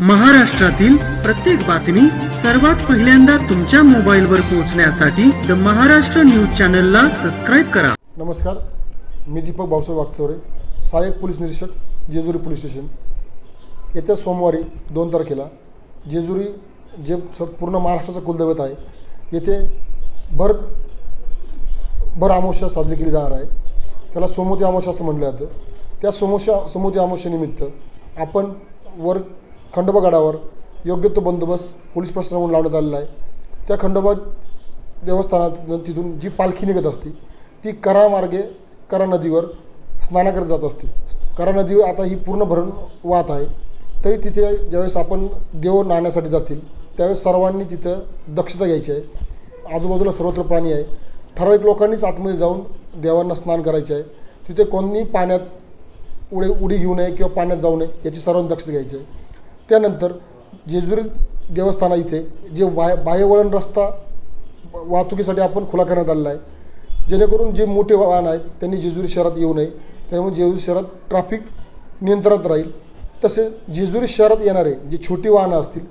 महाराष्ट्रातील प्रत्येक बातमी सर्वात पहिल्यांदा तुमच्या मोबाईलवर पोहोचण्यासाठी द महाराष्ट्र न्यूज चॅनलला सबस्क्राईब करा। नमस्कार, मी दीपक भाऊसाहेब वागचौरे, सहाय्यक पोलीस निरीक्षक, जेजुरी पोलीस स्टेशन। येत्या सोमवारी 2 तारखेला जेजुरी जे पूर्ण महाराष्ट्राचं कुलदैवत आहे, येथे भर अमावस्या साजरी केली जाणार आहे। त्याला सोमवती अमावस्या असं म्हटलं जातं। त्या सोमवती अमावस्येनिमित्त आपण वर खंडोबा गडावर योग्य तो बंदोबस्त पोलीस प्रशासनाकडून लावण्यात आलेला आहे। त्या खंडोबा देवस्थानात तिथून जी पालखी निघत असते ती करा नदीवर स्नानाकरत जात असते। करा नदी आता ही पूर्ण भरून वाहत आहे, तरी तिथे ज्यावेळेस आपण देव नाहण्यासाठी जातील त्यावेळेस सर्वांनी तिथं दक्षता घ्यायची आहे। आजूबाजूला सर्वत्र पाणी आहे, ठराविक लोकांनीच आतमध्ये जाऊन देवांना स्नान करायचे आहे। तिथे कोणीही पाण्यात उडी घेऊ नये किंवा पाण्यात जाऊ नये याची सर्वांनी दक्षता घ्यायची आहे। त्यानंतर जेजुरी देवस्थाना इथे जे बाह्यवळण रस्ता वाहतुकीसाठी आपण खुला करण्यात आलेला आहे, जेणेकरून जे मोठे वाहन आहेत त्यांनी जेजुरी शहरात येऊ नये, त्यामुळे जेजुरी शहरात ट्रॅफिक नियंत्रणात राहील। तसेच जेजुरी शहरात येणारे जे छोटी वाहनं असतील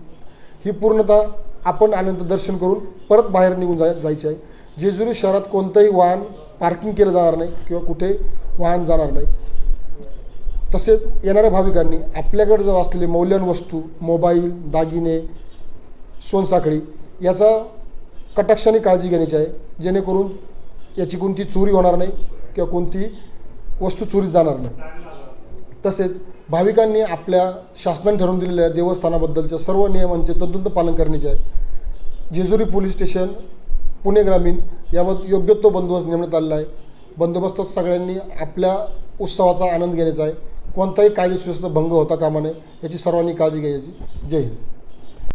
ही पूर्णतः आपण आल्यानंतर दर्शन करून परत बाहेर निघून जायचे आहे। जेजुरी शहरात कोणतंही वाहन पार्किंग केलं जाणार नाही किंवा कुठे वाहन जाणार नाही। तसेच येणाऱ्या भाविकांनी आपल्याकडे जो असलेले मौल्यवान वस्तू, मोबाईल, दागिने, सोनसाखळी याचा कटाक्षाने काळजी घेण्याची आहे, जेणेकरून याची कोणती चोरी होणार नाही किंवा कोणती वस्तू चोरी जाणार नाही। तसेच भाविकांनी आपल्या शासनाने ठरवून दिलेल्या देवस्थानाबद्दलच्या सर्व नियमांचे तंतोतंत पालन करण्याचे आहे। जेजुरी पोलीस स्टेशन, पुणे ग्रामीण यामध्ये योग्य तो बंदोबस्त नेमण्यात आलेला आहे। बंदोबस्तात सगळ्यांनी आपल्या उत्सवाचा आनंद घेण्याचा आहे, कोणताही कायदा सुव्यवस्थेचा भंग होता कामा नये याची सर्वांनी काळजी घ्यायची। जय हिंद।